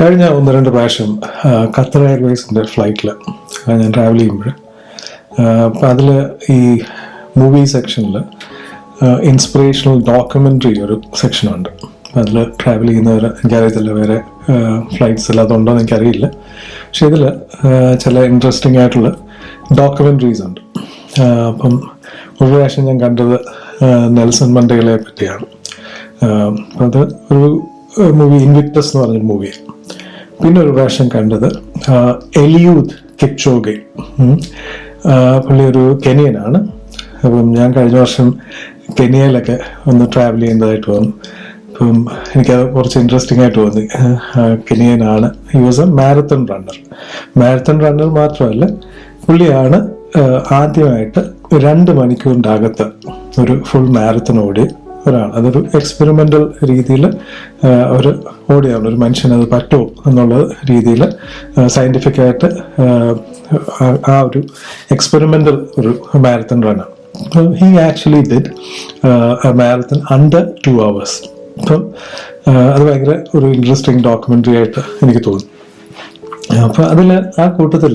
കഴിഞ്ഞ 1-2 പ്രാവശ്യം ഖത്തർ എയർവേസിൻ്റെ ഫ്ലൈറ്റിൽ ഞാൻ ട്രാവൽ ചെയ്യുമ്പോൾ അപ്പം അതിൽ ഈ മൂവി സെക്ഷനിൽ ഇൻസ്പിറേഷണൽ ഡോക്യുമെൻ്ററി ഒരു സെക്ഷനുണ്ട്. അതിൽ ട്രാവൽ ചെയ്യുന്നവർ എനിക്കറിയത്തില്ല വേറെ ഫ്ലൈറ്റ്സിൽ അതുണ്ടോയെന്ന് എനിക്കറിയില്ല. പക്ഷെ ഇതിൽ ചില ഇൻട്രസ്റ്റിംഗ് ആയിട്ടുള്ള ഡോക്യുമെൻ്ററീസ് ഉണ്ട്. അപ്പം ഒരു പ്രാവശ്യം ഞാൻ കണ്ടത് നെൽസൺ മണ്ടേലയെ പറ്റിയാണ്. അത് ഒരു മൂവി ഇൻവിക്ടസ് എന്ന് പറഞ്ഞൊരു മൂവിയാണ്. പിന്നെ ഒരു പ്രാവശ്യം കണ്ടത് എലിയൂദ് കിപ്ചോഗെ. പുള്ളി ഒരു കെനിയനാണ്. അപ്പം ഞാൻ കഴിഞ്ഞ വർഷം കെനിയയിലൊക്കെ ഒന്ന് ട്രാവൽ ചെയ്യുന്നതായിട്ട് തോന്നി. അപ്പം എനിക്കത് കുറച്ച് ഇൻട്രസ്റ്റിംഗ് ആയിട്ട് തോന്നി. കെനിയനാണ്. He was a marathon runner മാത്രമല്ല, പുള്ളിയാണ് ആദ്യമായിട്ട് 2 മണിക്കൂറിൻ്റെ അകത്ത് ഒരു ഫുൾ മാരത്തൺ ഓടി ഒരാൾ. അതൊരു എക്സ്പെരിമെൻ്റൽ രീതിയിൽ ഒരു ഓടിയാണ്. ഒരു മനുഷ്യനത് പറ്റുമോ എന്നുള്ള രീതിയിൽ സയൻറ്റിഫിക്കായിട്ട് ആ ഒരു എക്സ്പെരിമെൻ്റൽ ഒരു മാരത്തൺ റണ്ണാണ്. He actually did marathon under 2 hours. അപ്പം അത് ഭയങ്കര ഒരു ഇൻട്രസ്റ്റിംഗ് ഡോക്യുമെൻ്ററി ആയിട്ട് എനിക്ക് തോന്നി. അപ്പോൾ അതിൽ ആ കൂട്ടത്തിൽ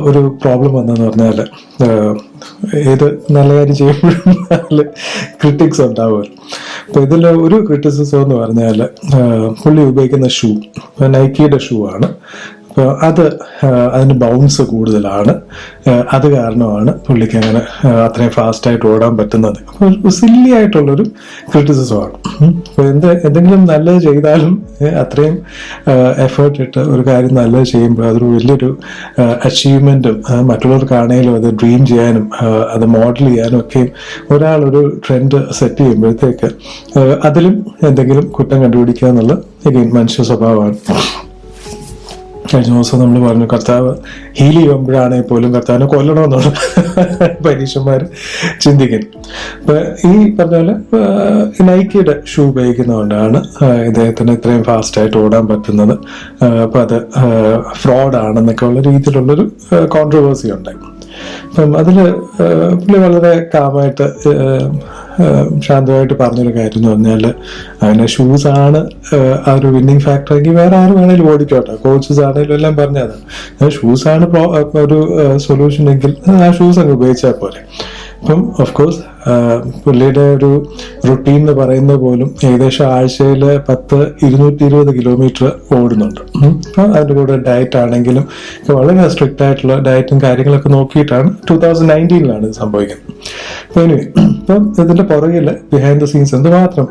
ഒരു പ്രോബ്ലം വന്നതെന്ന് പറഞ്ഞാൽ, ഏത് നല്ല കാര്യം ചെയ്യുമ്പോഴും അതിൽ ക്രിട്ടിക്സ് ഉണ്ടാവുമല്ലോ. അപ്പോൾ ഇതിൽ ഒരു ക്രിറ്റിസിസം എന്ന് പറഞ്ഞാൽ, പുള്ളി ഉപയോഗിക്കുന്ന ഷൂ നൈക്കിയുടെ ഷൂ ആണ്. അപ്പോൾ അതിന് ബൗൺസ് കൂടുതലാണ്. അത് കാരണമാണ് പുള്ളിക്ക് അങ്ങനെ അത്രയും ഫാസ്റ്റായിട്ട് ഓടാൻ പറ്റുന്നത്. അപ്പോൾ സില്ലി ആയിട്ടുള്ളൊരു ക്രിറ്റിസിസമാണ്. അപ്പോൾ എന്തെങ്കിലും നല്ലത് ചെയ്താലും അത്രയും എഫേർട്ട് ഇട്ട് ഒരു കാര്യം നല്ലത് ചെയ്യുമ്പോൾ അതൊരു വലിയൊരു അച്ചീവ്മെൻറ്റും മറ്റുള്ളവർക്കാണെങ്കിലും അത് ഡ്രീം ചെയ്യാനും അത് മോഡൽ ചെയ്യാനും ഒക്കെ ഒരാളൊരു ട്രെൻഡ് സെറ്റ് ചെയ്യുമ്പോഴത്തേക്ക് അതിലും എന്തെങ്കിലും കുറ്റം കണ്ടുപിടിക്കുക എന്നുള്ള മനുഷ്യ സ്വഭാവമാണ്. കഴിഞ്ഞ ദിവസം നമ്മൾ പറഞ്ഞു, കർത്താവ് ഹീൽ ചെയ്യുമ്പോഴാണെങ്കിൽ പോലും കർത്താവിനെ കൊല്ലണമെന്നുള്ള പരീക്ഷന്മാർ ചിന്തിക്കുന്നു. അപ്പം ഈ പറഞ്ഞ പോലെ നൈക്കിയുടെ ഷൂ ഉപയോഗിക്കുന്നതുകൊണ്ടാണ് ഇദ്ദേഹത്തിന് ഇത്രയും ഫാസ്റ്റായിട്ട് ഓടാൻ പറ്റുന്നത്. അപ്പം അത് ഫ്രോഡാണെന്നൊക്കെ ഉള്ള രീതിയിലുള്ളൊരു കോൺട്രവേഴ്സി ഉണ്ടായി. അപ്പം അതിൽ പുള്ളി വളരെ കാമായിട്ട് ശാന്തമായിട്ട് പറഞ്ഞൊരു കാര്യം എന്ന് പറഞ്ഞാൽ, അങ്ങനെ ഷൂസാണ് ആ ഒരു വിന്നിങ് ഫാക്ടർ എങ്കിൽ വേറെ ആരും വേണേലും ഓടിക്കോട്ടെ, കോച്ചസ് ആണെങ്കിലും എല്ലാം പറഞ്ഞതാണ്. ഷൂസാണ് ഒരു സൊല്യൂഷൻ എങ്കിൽ ആ ഷൂസ് അങ്ങ് ഉപയോഗിച്ചാൽ പോലെ. അപ്പം ഓഫ് കോഴ്സ് പുള്ളിയുടെ ഒരു റുട്ടീൻ എന്ന് പറയുന്നത് പോലും ഏകദേശം ആഴ്ചയിൽ 220 കിലോമീറ്റർ ഓടുന്നുണ്ട്. അപ്പം അതിൻ്റെ കൂടെ ഡയറ്റ് ആണെങ്കിലും വളരെ സ്ട്രിക്റ്റ് ആയിട്ടുള്ള ഡയറ്റും കാര്യങ്ങളൊക്കെ നോക്കിയിട്ടാണ് 2019 ഇത് സംഭവിക്കുന്നത്. അപ്പം ഇനി ഇപ്പം ഇതിൻ്റെ പുറകിൽ ബിഹൈൻഡ് ദ സീൻസ് എന്തുമാത്രം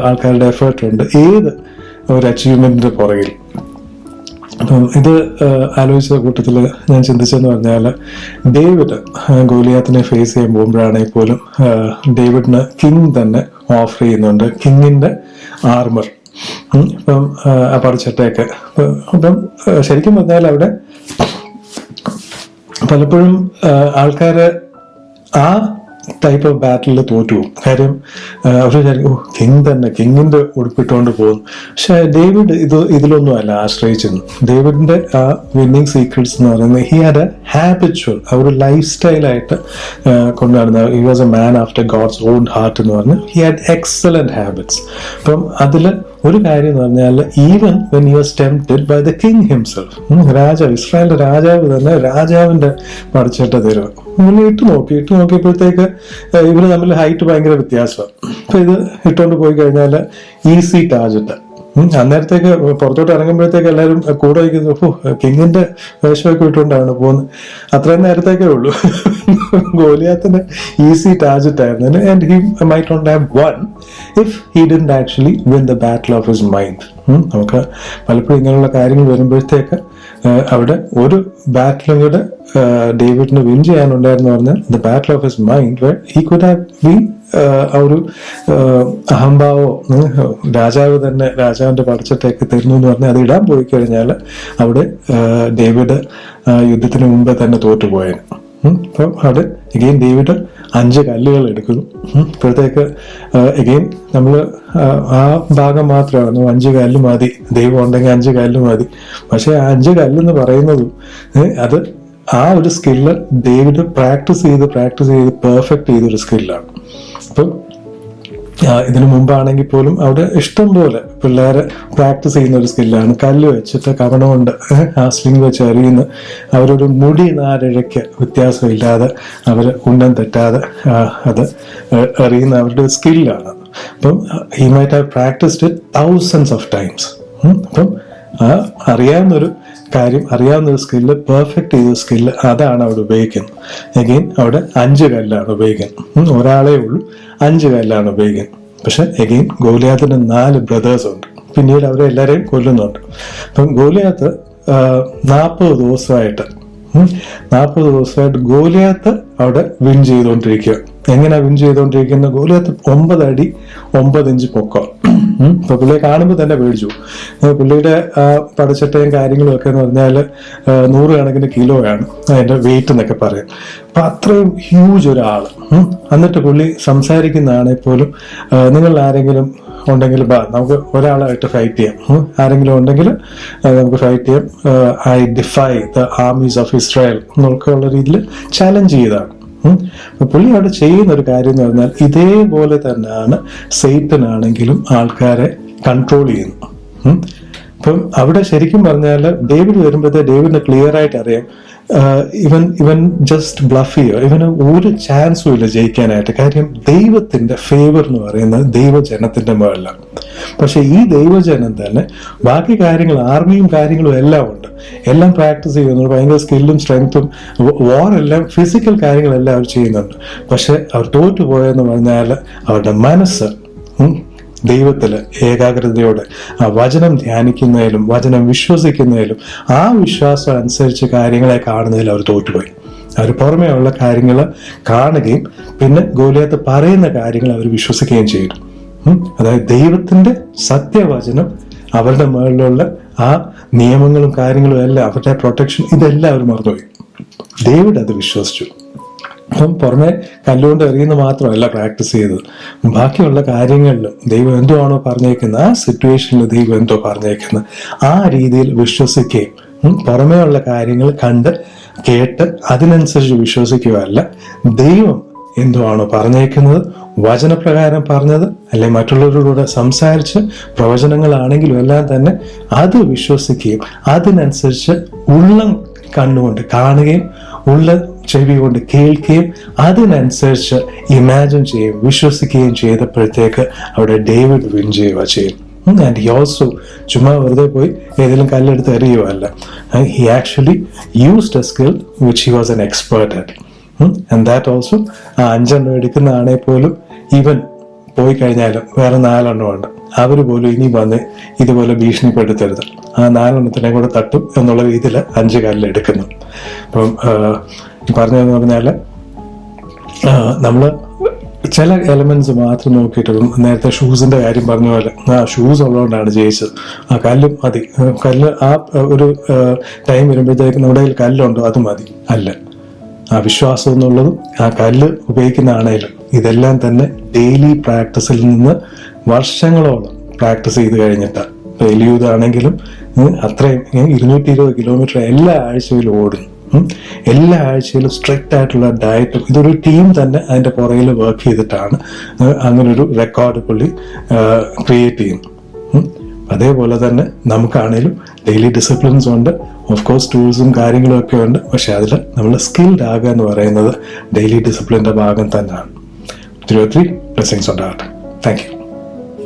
ആൾക്കാരുടെ എഫേർട്ട് ഉണ്ട് ഏത് ഒരു അച്ചീവ്മെന്റിന്റെ പുറകിൽ. അപ്പം ഇത് ആലോചിച്ച കൂട്ടത്തിൽ ഞാൻ ചിന്തിച്ചെന്ന് പറഞ്ഞാൽ, ഡേവിഡ് ഗോലിയാത്തിനെ ഫേസ് ചെയ്യാൻ പോകുമ്പോഴാണെങ്കിൽ പോലും ഡേവിഡിന് കിങ് തന്നെ ഓഫർ ചെയ്യുന്നുണ്ട് കിങ്ങിന്റെ ആർമർ. അപ്പം ആ പറിച്ചട്ടയൊക്കെ. അപ്പം ശരിക്കും പറഞ്ഞാൽ അവിടെ പലപ്പോഴും ആൾക്കാര് ആ ടൈപ്പ് ഓഫ് ബാറ്റിൽ തോറ്റുപോകും. കാര്യം അവർ വിചാരിക്കും, കിങ്ങിന്റെ ഉടുപ്പിട്ടുകൊണ്ട് പോകുന്നു. പക്ഷെ ഡേവിഡ് ഇതിലൊന്നും അല്ല ആശ്രയിച്ചിരുന്നു. ഡേവിഡിന്റെ ആ വിന്നിങ് സീക്രട്സ് എന്ന് പറയുന്നത് ഹി ഹാഡ് എ ഹാബിച്വൽ, ഒരു ലൈഫ് സ്റ്റൈലായിട്ട് കൊണ്ടുവരുന്ന. He was a man after God's own heart എന്ന് പറഞ്ഞ് ഹി ഹാഡ് എക്സലന്റ് ഹാബിറ്റ്സ്. അപ്പം അതിൽ ഒരു കാര്യം എന്ന് പറഞ്ഞാൽ, even when he was tempted by the king himself, ഇസ്രായേലിന്റെ രാജാവ് തന്നെ രാജാവിന്റെ പറിച്ചിട്ട തരുക ഇട്ട് നോക്കിയപ്പോഴത്തേക്ക് ഇവര് തമ്മിൽ ഹൈറ്റ് ഭയങ്കര വ്യത്യാസമാണ്. അപ്പൊ ഇത് ഇട്ടുകൊണ്ട് പോയി കഴിഞ്ഞാൽ ഈസി ടാർജറ്റ്. അന്നേരത്തേക്ക് പുറത്തോട്ട് ഇറങ്ങുമ്പോഴത്തേക്ക് എല്ലാവരും കൂടെ വയ്ക്കുന്നു, കിങ്ങിന്റെ വേഷമൊക്കെ ഇട്ടുകൊണ്ടാണ് പോകുന്നത്. അത്രയും നേരത്തേക്കേ ഉള്ളൂ. ഗോലിയാത്തിന് ഈസി ടാർജറ്റ് ആയിരുന്നു. And he might not have won if he didn't actually win the battle of his mind. നമുക്ക് പലപ്പോഴും ഇങ്ങനെയുള്ള കാര്യങ്ങൾ വരുമ്പോഴത്തേക്ക് അവിടെ ഒരു ബാറ്റിലും കൂടെ ഡേവിഡിന് വിൻ ചെയ്യാനുണ്ടായിരുന്നു പറഞ്ഞാൽ the battle of his mind, where he could have been ആ ഒരു അഹംഭാവോ രാജാവിന്റെ പടച്ചട്ടയൊക്കെ തരുന്നു എന്ന് പറഞ്ഞാൽ അത് ഇടാൻ പോയി കഴിഞ്ഞാൽ അവിടെ ഡേവിഡ് യുദ്ധത്തിന് മുമ്പേ തന്നെ തോറ്റുപോയേനെ. അപ്പം അവിടെ എഗെയിൻ ഡേവിഡ് 5 കല്ലുകൾ എടുക്കുന്നു. ഇപ്പോഴത്തേക്ക് എഗെയിൻ നമ്മൾ ആ ഭാഗം മാത്രമാണ് 5 കല്ല് മതി, ദൈവം ഉണ്ടെങ്കിൽ 5 കല്ല് മതി. പക്ഷെ ആ 5 കല്ലെന്ന് പറയുന്നതും അത് ആ ഒരു സ്കില്ല് ഡേവിഡ് പ്രാക്ടീസ് ചെയ്ത് പെർഫെക്റ്റ് ചെയ്തൊരു സ്കില്ലാണ്. അപ്പം ഇതിനു മുമ്പാണെങ്കിൽ പോലും അവിടെ ഇഷ്ടം പോലെ പിള്ളേരെ പ്രാക്ടീസ് ചെയ്യുന്ന ഒരു സ്കില്ലാണ്. കല്ല് വെച്ചിട്ട് കവണ കൊണ്ട് ആ സ്ലിംഗ് വെച്ച് എറിയുന്ന അവരൊരു മുടി നാരഴയ്ക്ക് വ്യത്യാസമില്ലാതെ അവർ ഉന്നം തെറ്റാതെ അത് എറിയുന്ന അവരുടെ സ്കില്ലാണ്. അപ്പം he might have practised it thousands of times. അപ്പം അറിയാവുന്നൊരു കാര്യം, അറിയാവുന്നൊരു സ്കില്ല്, പെർഫെക്റ്റ് ചെയ്ത സ്കില്ല്, അതാണ് അവിടെ ഉപയോഗിക്കുന്നത്. എഗെയിൻ അവിടെ 5 കല്ലാണ് ഉപയോഗിക്കുന്നത്. ഒരാളേ ഉള്ളൂ, 5 കല്ലാണ് ഉപയോഗിക്കുന്നത്. പക്ഷെ എഗെയിൻ ഗോലിയാത്തിന് 4 ബ്രദേഴ്സ് ഉണ്ട്. പിന്നീട് അവരെ എല്ലാവരെയും കൊല്ലുന്നുണ്ട്. അപ്പം ഗോലിയാത്ത് 40 ദിവസമായിട്ട് ഗോലിയാത്ത് അവിടെ വിൻ ചെയ്തുകൊണ്ടിരിക്കുക. എങ്ങനെ വിൻ ചെയ്തുകൊണ്ടിരിക്കുന്ന? ഗോലിയാത്ത് 9 അടി 9 ഇഞ്ച് പൊക്കം. ഇപ്പൊ പുള്ളിയെ കാണുമ്പോൾ തന്നെ പേടിച്ചു. പുള്ളിയുടെ പടച്ചട്ടയും കാര്യങ്ങളും ഒക്കെ എന്ന് പറഞ്ഞാൽ 100 കണക്കിന് കിലോയാണ് അതിന്റെ വെയിറ്റ് എന്നൊക്കെ പറയും. അപ്പൊ അത്രയും ഹ്യൂജ് ഒരാള്. എന്നിട്ട് പുള്ളി സംസാരിക്കുന്നതാണെങ്കിൽ പോലും നിങ്ങൾ ആരെങ്കിലും ഉണ്ടെങ്കിൽ നമുക്ക് ഒരാളായിട്ട് ഫൈറ്റ് ചെയ്യാം, ആരെങ്കിലും ഉണ്ടെങ്കിൽ നമുക്ക് ഫൈറ്റ് ചെയ്യാം, I defy the armies of Israel എന്നൊക്കെ ഉള്ള രീതിയിൽ ചാലഞ്ച് ചെയ്തതാണ്. പുള്ളി അവിടെ ചെയ്യുന്ന ഒരു കാര്യം എന്ന് പറഞ്ഞാൽ ഇതേപോലെ തന്നെയാണ് സെയ്ത്തനാണെങ്കിലും ആൾക്കാരെ കൺട്രോൾ ചെയ്യുന്നു. അപ്പം അവിടെ ശരിക്കും പറഞ്ഞാൽ ഡേവിഡ് വരുമ്പോഴത്തെ ഡേവിഡിന് ക്ലിയർ ആയിട്ട് അറിയാം ഇവൻ ജസ്റ്റ് ബ്ലഫ് ചെയ്യോ, ഇവന് ഒരു ചാൻസും ഇല്ല ജയിക്കാനായിട്ട്. കാര്യം ദൈവത്തിന്റെ ഫേവർ എന്ന് പറയുന്നത് ദൈവജനത്തിന്റെ മുകളിലാണ്. പക്ഷെ ഈ ദൈവജനം തന്നെ ബാക്കി കാര്യങ്ങൾ, ആർമിയും കാര്യങ്ങളും എല്ലാം ഉണ്ട്, എല്ലാം പ്രാക്ടീസ് ചെയ്യുന്നുണ്ട്, ഭയങ്കര സ്കില്ലും സ്ട്രെങ്ത്തും വാറെല്ലാം ഫിസിക്കൽ കാര്യങ്ങളെല്ലാം അവർ ചെയ്യുന്നുണ്ട്. പക്ഷെ അവർ തോറ്റുപോയെന്ന് പറഞ്ഞാൽ അവരുടെ മനസ്സ് ദൈവത്തില് ഏകാഗ്രതയോടെ ആ വചനം ധ്യാനിക്കുന്നതിലും വചനം വിശ്വസിക്കുന്നതിലും ആ വിശ്വാസം അനുസരിച്ച് കാര്യങ്ങളെ കാണുന്നതിൽ അവർ തോറ്റുപോയി. അവർ പുറമേ ഉള്ള കാര്യങ്ങൾ കാണുകയും പിന്നെ ഗോലിയാത്ത് പറയുന്ന കാര്യങ്ങൾ അവർ വിശ്വസിക്കുകയും ചെയ്തു. അതായത് ദൈവത്തിന്റെ സത്യവചനം, അവരുടെ മുകളിലുള്ള ആ നിയമങ്ങളും കാര്യങ്ങളും എല്ലാം, അവരുടെ പ്രൊട്ടക്ഷൻ, ഇതെല്ലാം അവർ മറന്നുപോയി. ഡേവിഡ് അത് വിശ്വസിച്ചു. അപ്പം പുറമെ കല്ലുകൊണ്ട് എറിയുന്ന മാത്രമല്ല പ്രാക്ടീസ് ചെയ്തത്, ബാക്കിയുള്ള കാര്യങ്ങളിലും ദൈവം എന്തോ പറഞ്ഞേക്കുന്നത്, ആ സിറ്റുവേഷനിൽ ദൈവം എന്തോ പറഞ്ഞേക്കുന്നത്, ആ രീതിയിൽ വിശ്വസിക്കുകയും പുറമേ ഉള്ള കാര്യങ്ങൾ കണ്ട് കേട്ട് അതിനനുസരിച്ച് വിശ്വസിക്കുകയല്ല, ദൈവം എന്തോ പറഞ്ഞേക്കുന്നത്, വചനപ്രകാരം പറഞ്ഞത്, അല്ലെ മറ്റുള്ളവരോട് സംസാരിച്ച് പ്രവചനങ്ങളാണെങ്കിലും എല്ലാം തന്നെ അത് വിശ്വസിക്കുകയും അതിനനുസരിച്ച് ഉള്ളം കണ്ണുകൊണ്ട് കാണുകയും ഉള്ള ചെവി കൊണ്ട് കേൾക്കുകയും അതിനനുസരിച്ച് ഇമാജിൻ ചെയ്യുകയും വിശ്വസിക്കുകയും ചെയ്തപ്പോഴത്തേക്ക് അവിടെ ഡേവിഡ് വിൻ ചെയ്യുക ചെയ്യും. ആൻഡ് ഹി ഓൾസോ ചുമ്മാ വെറുതെ പോയി ഏതെങ്കിലും കല്ലെടുത്ത് എറിയുകയല്ല. He actually used a skill which he was an expert at. And that also ആ 5 എണ്ണം എടുക്കുന്നതാണെങ്കിൽ പോലും ഈവൻ പോയി കഴിഞ്ഞാലും വേറെ 4 എണ്ണമുണ്ട്, അവർ പോലും ഇനി വന്ന് ഇതുപോലെ ഭീഷണിപ്പെടുത്തരുത്, ആ 4 എണ്ണത്തിനെ കൂടെ തട്ടും എന്നുള്ള രീതിയിൽ 5 കല്ല് എടുക്കുന്നു. അപ്പം പറഞ്ഞതെന്ന് പറഞ്ഞാൽ നമ്മൾ ചില എലമെന്റ്സ് മാത്രം നോക്കിയിട്ട്, നേരത്തെ ഷൂസിന്റെ കാര്യം പറഞ്ഞ പോലെ ആ ഷൂസ് ഉള്ളതുകൊണ്ടാണ് ജയിച്ചത്, ആ കല്ലും മതി, കല്ല് ആ ഒരു ടൈം വരുമ്പോഴത്തേക്ക് നമ്മുടെ കയ്യിൽ കല്ലുണ്ടോ അത് മതി, അല്ല, ആ വിശ്വാസം എന്നുള്ളതും ആ കല്ല് ഉപയോഗിക്കുന്നതാണേലും ഇതെല്ലാം തന്നെ ഡെയിലി പ്രാക്ടീസിൽ നിന്ന് വർഷങ്ങളോളം പ്രാക്ടീസ് ചെയ്ത് കഴിഞ്ഞിട്ടാണ്. ഇപ്പൊ എലിയൂതാണെങ്കിലും അത്രയും 220 കിലോമീറ്റർ എല്ലാ ആഴ്ചയിലും ഓടുന്നു, എല്ലാ ആഴ്ചയിലും സ്ട്രിക്റ്റ് ആയിട്ടുള്ള ഡയറ്റും, ഇതൊരു ടീം തന്നെ അതിന്റെ പുറകിൽ വർക്ക് ചെയ്തിട്ടാണ് അങ്ങനൊരു റെക്കോർഡ് പുള്ളി ക്രിയേറ്റ് ചെയ്യുന്നു. അതേപോലെ തന്നെ നമുക്കാണേലും ഡെയിലി ഡിസിപ്ലിൻസ് ഉണ്ട്, ഓഫ് കോഴ്സ് ടൂൾസും കാര്യങ്ങളും ഒക്കെ ഉണ്ട്. പക്ഷെ അതിൽ നമ്മൾ സ്കിൽഡ് ആകുക എന്ന് പറയുന്നത് ഡെയിലി ഡിസിപ്ലിൻ്റെ ഭാഗം തന്നെയാണ്. ഒത്തിരി ബ്ലെസ്സിങ്സ് ഉണ്ടാകട്ടെ. Thank you.